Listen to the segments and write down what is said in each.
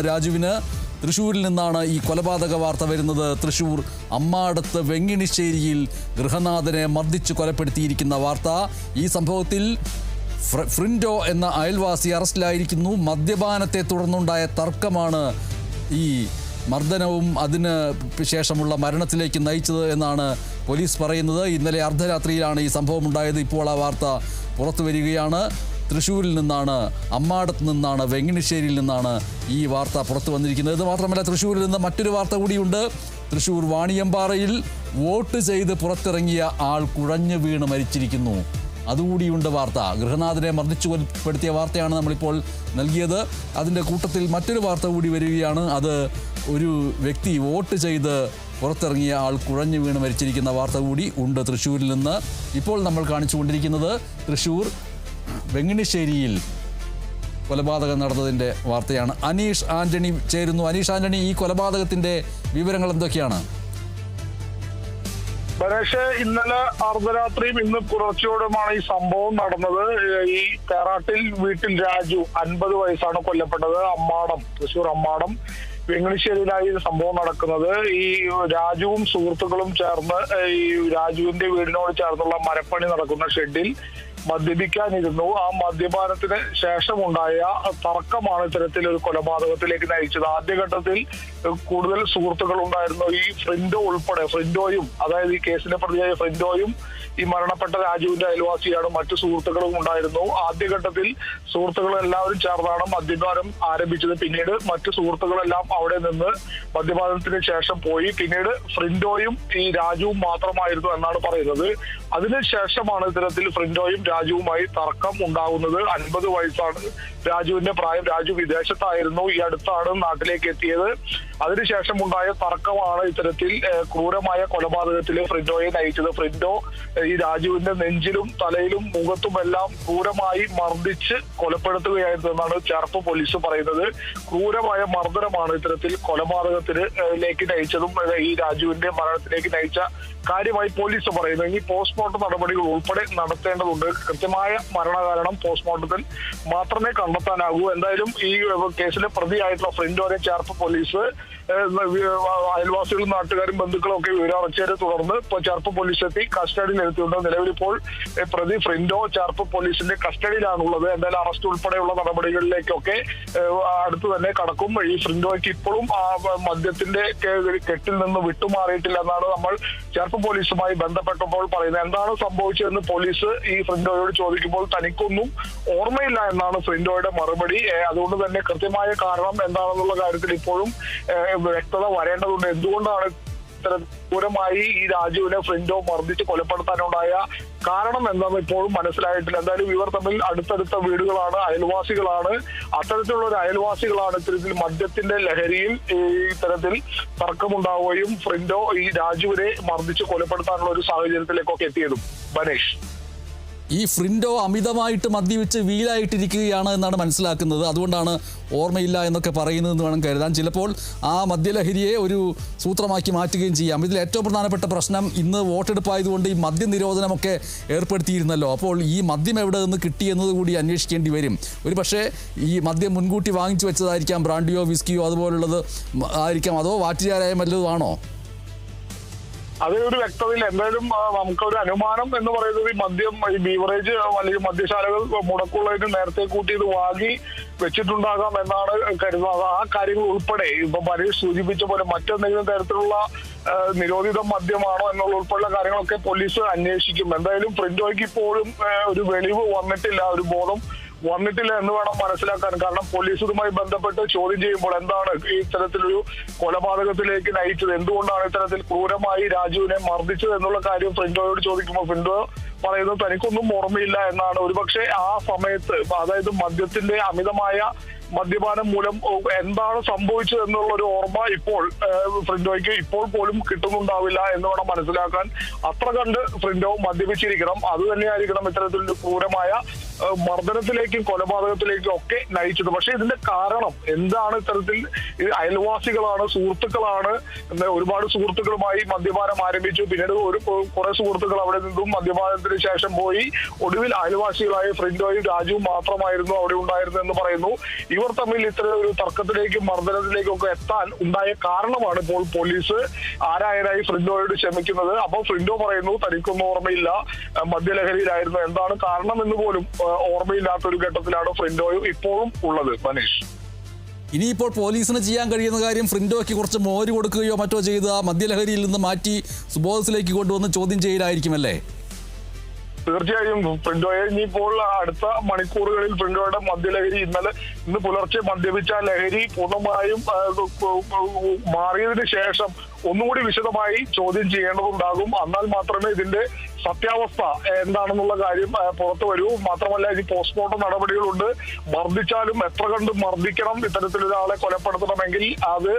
രാജുവിന്. തൃശ്ശൂരിൽ നിന്നാണ് ഈ കൊലപാതക വാർത്ത വരുന്നത്. തൃശ്ശൂർ അമ്മാടത്ത് വെങ്ങിണിശ്ശേരിയിൽ ഗൃഹനാഥനെ മർദ്ദിച്ച് കൊലപ്പെടുത്തിയിരിക്കുന്ന വാർത്ത. ഈ സംഭവത്തിൽ ഫ്രിൻഡോ എന്ന അയൽവാസി അറസ്റ്റിലായിരിക്കുന്നു. മദ്യപാനത്തെ തുടർന്നുണ്ടായ തർക്കമാണ് ഈ മർദ്ദനവും അതിന് ശേഷമുള്ള മരണത്തിലേക്ക് നയിച്ചത് എന്നാണ് പോലീസ് പറയുന്നത്. ഇന്നലെ അർദ്ധരാത്രിയിലാണ് ഈ സംഭവം ഉണ്ടായത്. ഇപ്പോൾ ആ വാർത്ത പുറത്തു വരികയാണ്. തൃശ്ശൂരിൽ നിന്നാണ്, അമ്മാടത്ത് നിന്നാണ്, വെങ്ങിണിശ്ശേരിയിൽ നിന്നാണ് ഈ വാർത്ത പുറത്തു വന്നിരിക്കുന്നത്. ഇത് മാത്രമല്ല, തൃശ്ശൂരിൽ നിന്ന് മറ്റൊരു വാർത്ത കൂടിയുണ്ട്. തൃശ്ശൂർ വാണിയമ്പാറയിൽ വോട്ട് ചെയ്ത് പുറത്തിറങ്ങിയ ആൾ കുഴഞ്ഞു വീണ് മരിച്ചിരിക്കുന്നു. അതുകൂടിയുണ്ട് വാർത്ത. ഗൃഹനാഥനെ മർദ്ദിച്ചു കൊലപ്പെടുത്തിയ വാർത്തയാണ് നമ്മളിപ്പോൾ നൽകിയത്. അതിൻ്റെ കൂട്ടത്തിൽ മറ്റൊരു വാർത്ത കൂടി വരികയാണ്. അത് ഒരു വ്യക്തി വോട്ട് ചെയ്ത് പുറത്തിറങ്ങിയ ആൾ കുഴഞ്ഞു വീണ് മരിച്ചിരിക്കുന്ന വാർത്ത കൂടി ഉണ്ട് തൃശ്ശൂരിൽ നിന്ന്. ഇപ്പോൾ നമ്മൾ കാണിച്ചുകൊണ്ടിരിക്കുന്നത് തൃശ്ശൂർ വെങ്ങിണിശ്ശേരിയിൽ കൊലപാതകം നടന്നതിൻ്റെ വാർത്തയാണ്. അനീഷ് ആന്റണി ചേരുന്നു. അനീഷ് ആന്റണി, ഈ കൊലപാതകത്തിൻ്റെ വിവരങ്ങൾ എന്തൊക്കെയാണ്? ഗണേഷ്, ഇന്നലെ അർദ്ധരാത്രിയും ഇന്ന് പുലർച്ചയോടുമാണ് ഈ സംഭവം നടന്നത്. ഈ തേറാട്ടിൽ വീട്ടിൽ രാജു 50 വയസ്സാണ് കൊല്ലപ്പെട്ടത്. തൃശ്ശൂർ അമ്മാടം വെങ്ങിണിശ്ശേരിയിലായി സംഭവം നടക്കുന്നത്. ഈ രാജുവും സുഹൃത്തുക്കളും ചേർന്ന് ഈ രാജുവിന്റെ വീടിനോട് ചേർന്നുള്ള മരപ്പണി നടക്കുന്ന ഷെഡിൽ മദ്യപിക്കാനിരുന്നു. ആ മദ്യപാനത്തിന് ശേഷമുണ്ടായ തർക്കമാണ് ഇത്തരത്തിലൊരു കൊലപാതകത്തിലേക്ക് നയിച്ചത്. ആദ്യഘട്ടത്തിൽ കൂടുതൽ സുഹൃത്തുക്കൾ ഉണ്ടായിരുന്നു. ഈ ഫ്രിൻഡോയും അതായത് ഈ കേസിലെ പ്രതിയായ ഫ്രിൻഡോയും ഈ മരണപ്പെട്ട രാജുവിന്റെ അയൽവാസിയാണ്. മറ്റു സുഹൃത്തുക്കളും ഉണ്ടായിരുന്നു. ആദ്യഘട്ടത്തിൽ സുഹൃത്തുക്കൾ എല്ലാവരും ചേർന്നാണ് മദ്യപാനം ആരംഭിച്ചത്. പിന്നീട് മറ്റു സുഹൃത്തുക്കളെല്ലാം അവിടെ നിന്ന് മദ്യപാനത്തിന് ശേഷം പോയി. പിന്നീട് ഫ്രിൻഡോയും ഈ രാജുവും മാത്രമായിരുന്നു എന്നാണ് പറയുന്നത്. അതിനുശേഷമാണ് ഇത്തരത്തിൽ ഫ്രിൻഡോയും രാജുവുമായി തർക്കം ഉണ്ടാകുന്നത്. 50 വയസ്സാണ് രാജുവിന്റെ പ്രായം. രാജു വിദേശത്തായിരുന്നു. ഈ അടുത്താണ് നാട്ടിലേക്ക് എത്തിയത്. അതിനുശേഷം ഉണ്ടായ തർക്കമാണ് ഇത്തരത്തിൽ ക്രൂരമായ കൊലപാതകത്തില് ഫ്രിൻഡോയെ നയിച്ചത്. ഫ്രിൻഡോ ഈ രാജുവിന്റെ നെഞ്ചിലും തലയിലും മുഖത്തുമെല്ലാം ക്രൂരമായി മർദ്ദിച്ച് കൊലപ്പെടുത്തുകയായിരുന്നെന്നാണ് ചേർപ്പ് പോലീസ് പറയുന്നത്. ക്രൂരമായ മർദ്ദനമാണ് ഇത്തരത്തിൽ കൊലപാതകത്തിലേക്ക് നയിച്ചതും ഈ രാജുവിന്റെ മരണത്തിലേക്ക് നയിച്ച കാര്യമായി പോലീസ് പറയുന്നു. ഇനി പോസ്റ്റ്മോർട്ടം നടപടികൾ ഉൾപ്പെടെ നടത്തേണ്ടതുണ്ട്. കൃത്യമായ മരണകാരണം പോസ്റ്റ്മോർട്ടത്തിൽ മാത്രമേ കണ്ടെത്താനാകൂ. എന്തായാലും ഈ കേസിലെ പ്രതിയായിട്ടുള്ള ഫ്രിൻഡോനെ ചേർപ്പ് പോലീസ് അയൽവാസികളും നാട്ടുകാരും ബന്ധുക്കളും ഒക്കെ വിവരമറിച്ചതിനെ തുടർന്ന് ചേർപ്പ് പോലീസ് എത്തി കസ്റ്റഡിയിൽ എടുത്തിട്ടുണ്ട്. നിലവിലിപ്പോൾ പ്രതി ഫ്രിൻഡോ ചേർപ്പ് പോലീസിന്റെ കസ്റ്റഡിയിലാണുള്ളത്. എന്തായാലും അറസ്റ്റ് ഉൾപ്പെടെയുള്ള നടപടികളിലേക്കൊക്കെ അടുത്ത് തന്നെ കടക്കും. ഈ ഫ്രിൻഡോയ്ക്ക് ഇപ്പോഴും ആ മദ്യത്തിന്റെ കെട്ടിൽ നിന്ന് വിട്ടുമാറിയിട്ടില്ല എന്നാണ് നമ്മൾ ചേർപ്പ് പോലീസുമായി ബന്ധപ്പെട്ടപ്പോൾ പറയുന്നത്. എന്താണ് സംഭവിച്ചതെന്ന് പോലീസ് ഈ ഫ്രിൻഡോയോട് ചോദിക്കുമ്പോൾ തനിക്കൊന്നും ഓർമ്മയില്ല എന്നാണ് ഫ്രിൻഡോയുടെ മറുപടി. അതുകൊണ്ട് തന്നെ കൃത്യമായ കാരണം എന്താണെന്നുള്ള കാര്യത്തിൽ ഇപ്പോഴും വ്യക്തത വരേണ്ടതുണ്ട്. എന്തുകൊണ്ടാണ് ക്രൂരമായി ഈ രാജുവിനെ ഫ്രിൻഡോ മർദ്ദിച്ച് കൊലപ്പെടുത്താനുണ്ടായ കാരണം എന്താണെന്ന് ഇപ്പോഴും മനസ്സിലായിട്ടില്ല. എന്തായാലും ഇവർ തമ്മിൽ അടുത്തടുത്ത വീടുകളാണ്, അയൽവാസികളാണ്. അത്തരത്തിലുള്ള ഒരു അയൽവാസികളാണ് ഇത്തരത്തിൽ മദ്യത്തിന്റെ ലഹരിയിൽ ഇത്തരത്തിൽ തർക്കമുണ്ടാവുകയും ഫ്രിൻഡോ ഈ രാജുവിനെ മർദ്ദിച്ച് കൊലപ്പെടുത്താനുള്ള ഒരു സാഹചര്യത്തിലേക്കൊക്കെ എത്തിയതും. ബനേഷ്, ഈ ഫ്രിൻഡോ അമിതമായിട്ട് മദ്യപിച്ച് വീലായിട്ടിരിക്കുകയാണ് എന്നാണ് മനസ്സിലാക്കുന്നത്. അതുകൊണ്ടാണ് ഓർമ്മയില്ല എന്നൊക്കെ പറയുന്നതെന്ന് വേണം കരുതാൻ. ചിലപ്പോൾ ആ മദ്യലഹരിയെ ഒരു സൂത്രമാക്കി മാറ്റുകയും ചെയ്യാം. ഇതിൽ ഏറ്റവും പ്രധാനപ്പെട്ട പ്രശ്നം ഇന്ന് വോട്ടെടുപ്പായതുകൊണ്ട് ഈ മദ്യനിരോധനമൊക്കെ ഏർപ്പെടുത്തിയിരുന്നല്ലോ. അപ്പോൾ ഈ മദ്യം എവിടെ നിന്ന് കിട്ടിയെന്നത് കൂടി അന്വേഷിക്കേണ്ടി വരും. ഒരു പക്ഷേ ഈ മദ്യം മുൻകൂട്ടി വാങ്ങിച്ചു വെച്ചതായിരിക്കാം. ബ്രാൻഡിയോ വിസ്കിയോ അതുപോലുള്ളത് ആയിരിക്കാം. അതോ വാറ്റുചാരായം വല്ലതും ആണോ? അതിലൊരു വ്യക്തതയില്ല. എന്തായാലും നമുക്കൊരു അനുമാനം എന്ന് പറയുന്നത് ഈ മദ്യം, ഈ ബീവറേജ് അല്ലെങ്കിൽ മദ്യശാലകൾ മുടക്കുള്ളതിന് നേരത്തെ കൂട്ടി ഇത് വാങ്ങി വെച്ചിട്ടുണ്ടാകാം എന്നാണ് കരുതുന്നത്. ആ കാര്യങ്ങൾ ഉൾപ്പെടെ ഇപ്പൊ പരീക്ഷ സൂചിപ്പിച്ച പോലെ മറ്റെന്തെങ്കിലും തരത്തിലുള്ള നിരോധിത മദ്യമാണോ എന്നുള്ള ഉൾപ്പെടെയുള്ള കാര്യങ്ങളൊക്കെ പോലീസ് അന്വേഷിക്കും. എന്തായാലും ഫ്രിൻഡോയ്ക്ക് ഇപ്പോഴും ഒരു വെളിവ് വന്നിട്ടില്ല, ഒരു ബോധം വന്നിട്ടില്ല എന്ന് വേണം മനസ്സിലാക്കാൻ. കാരണം പോലീസ് ഇതുമായി ബന്ധപ്പെട്ട് ചോദ്യം ചെയ്യുമ്പോൾ എന്താണ് ഈ ഇത്തരത്തിലൊരു കൊലപാതകത്തിലേക്ക് നയിച്ചത്, എന്തുകൊണ്ടാണ് ഇത്തരത്തിൽ ക്രൂരമായി രാജുവിനെ മർദ്ദിച്ചത് എന്നുള്ള കാര്യം ഫ്രിൻഡോയോട് ചോദിക്കുമ്പോൾ ഫ്രിൻഡോ പറയുന്നത് തനിക്കൊന്നും ഓർമ്മയില്ല എന്നാണ്. ഒരുപക്ഷെ ആ സമയത്ത്, അതായത് മദ്യത്തിന്റെ അമിതമായ മദ്യപാനം മൂലം എന്താണ് സംഭവിച്ചത് എന്നുള്ള ഒരു ഓർമ്മ ഇപ്പോൾ ഫ്രിൻഡോയ്ക്ക് ഇപ്പോൾ പോലും കിട്ടുന്നുണ്ടാവില്ല എന്ന് വേണം മനസ്സിലാക്കാൻ. അത്ര കണ്ട് ഫ്രിൻഡോ മദ്യപിച്ചിരിക്കണം. അത് തന്നെയായിരിക്കണം ഇത്തരത്തിലുള്ള ക്രൂരമായ മർദ്ദനത്തിലേക്കും കൊലപാതകത്തിലേക്കും ഒക്കെ നയിച്ചത്. പക്ഷെ ഇതിന്റെ കാരണം എന്താണ്? ഇത്തരത്തിൽ അയൽവാസികളാണ്, സുഹൃത്തുക്കളാണ്. ഒരുപാട് സുഹൃത്തുക്കളുമായി മദ്യപാനം ആരംഭിച്ചു. പിന്നീട് കുറെ സുഹൃത്തുക്കൾ അവിടെ നിന്നും മദ്യപാനത്തിന് ശേഷം പോയി. ഒടുവിൽ അയൽവാസികളായ ഫ്രിൻഡോയും രാജുവും മാത്രമായിരുന്നു അവിടെ ഉണ്ടായിരുന്നത് എന്ന് പറയുന്നു. ഈ ഇവർ തമ്മിൽ ഇത്തരം ഒരു തർക്കത്തിലേക്കും മർദ്ദനത്തിലേക്കും ഒക്കെ എത്താൻ ഉണ്ടായ കാരണമാണ് ഇപ്പോൾ പോലീസ് ആരായനായി ഫ്രിൻഡോയോട് ക്ഷമിക്കുന്നത്. അപ്പോൾ ഫ്രിൻഡോ പറയുന്നു തനിക്കൊന്നും ഓർമ്മയില്ല, മദ്യലഹരിയിലായിരുന്നു, എന്താണ് കാരണം എന്ന് പോലും ഓർമ്മയില്ലാത്ത ഒരു ഘട്ടത്തിലാണ് ഫ്രിൻഡോയും ഇപ്പോഴും ഉള്ളത്. മനീഷ്, ഇനിയിപ്പോൾ പോലീസിന് ചെയ്യാൻ കഴിയുന്ന കാര്യം ഫ്രിൻഡോയ്ക്ക് കുറച്ച് മോര് കൊടുക്കുകയോ മറ്റോ ചെയ്ത് ആ മദ്യലഹരിയിൽ നിന്ന് മാറ്റി സുബോധത്തിലേക്ക് കൊണ്ടുവന്ന് ചോദ്യം ചെയ്യലായിരിക്കുമല്ലേ? തീർച്ചയായും ഫ്രിൻഡോയെ ഇനിയിപ്പോൾ അടുത്ത മണിക്കൂറുകളിൽ ഫ്രിൻഡോയുടെ മദ്യലഹരി ഇന്ന് പുലർച്ചെ മദ്യപിച്ച ലഹരി പൂർണ്ണമായും മാറിയതിനു ശേഷം ഒന്നുകൂടി വിശദമായി ചോദ്യം ചെയ്യേണ്ടതുണ്ടാകും. എന്നാൽ മാത്രമേ ഇതിന്റെ സത്യാവസ്ഥ എന്താണെന്നുള്ള കാര്യം പുറത്തു വരൂ. മാത്രമല്ല ഇനി പോസ്റ്റ്മോർട്ടം നടപടികളുണ്ട്. മർദ്ദിച്ചാലും എത്ര കണ്ട് മർദ്ദിക്കണം, ഇത്തരത്തിലൊരാളെ കൊലപ്പെടുത്തണമെങ്കിൽ അത്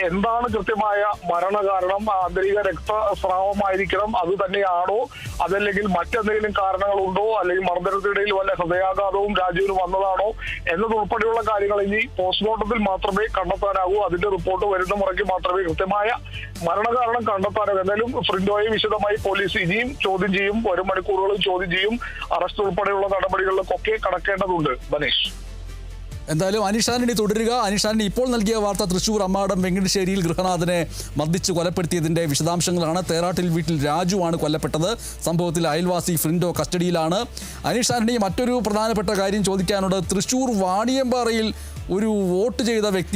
എന്താണ് കൃത്യമായ മരണകാരണം, ആന്തരിക രക്തസ്രാവമായിരിക്കണം, അത് തന്നെയാണോ, അതല്ലെങ്കിൽ മറ്റെന്തെങ്കിലും കാരണങ്ങളുണ്ടോ, അല്ലെങ്കിൽ മർദ്ദനത്തിനിടയിൽ വല്ല ഹൃദയാഘാതവും രാജുവിന് വന്നതാണോ എന്നതുൾപ്പെടെയുള്ള കാര്യങ്ങൾ ഇനി പോസ്റ്റ്മോർട്ടത്തിൽ മാത്രമേ കണ്ടെത്താനാകൂ. അതിന്റെ റിപ്പോർട്ട് വരുന്ന മുറയ്ക്ക് മാത്രമേ കൃത്യമായ മരണകാരണം കണ്ടെത്താനാകൂ. എന്തായാലും ഫ്രിൻഡോയെ വിശദമായി പോലീസ് ഇനിയും ചോദ്യം ചെയ്യും, വരും മണിക്കൂറുകളും ചോദ്യം ചെയ്യും. അറസ്റ്റ് ഉൾപ്പെടെയുള്ള നടപടികളിലൊക്കെ കടക്കേണ്ടതുണ്ട്. മനീഷ്, എന്തായാലും അനീഷ് ആന്റണി തുടരുക. അനീഷ് ആന്റണി ഇപ്പോൾ നൽകിയ വാർത്ത തൃശൂർ അമ്മാടം വെങ്കിടശ്ശേരിയിൽ ഗൃഹനാഥനെ മർദ്ദിച്ച് കൊലപ്പെടുത്തിയതിന്റെ വിശദാംശങ്ങളാണ്. തേറാട്ടിൽ വീട്ടിൽ രാജു ആണ് കൊല്ലപ്പെട്ടത്. സംഭവത്തിൽ അയൽവാസി ഫ്രിൻഡോ കസ്റ്റഡിയിലാണ്. അനീഷ് ആന്റണി, മറ്റൊരു പ്രധാനപ്പെട്ട കാര്യം ചോദിക്കാനുണ്ട്. തൃശൂർ വാണിയമ്പാറയിൽ ഒരു വോട്ട് ചെയ്ത വ്യക്തി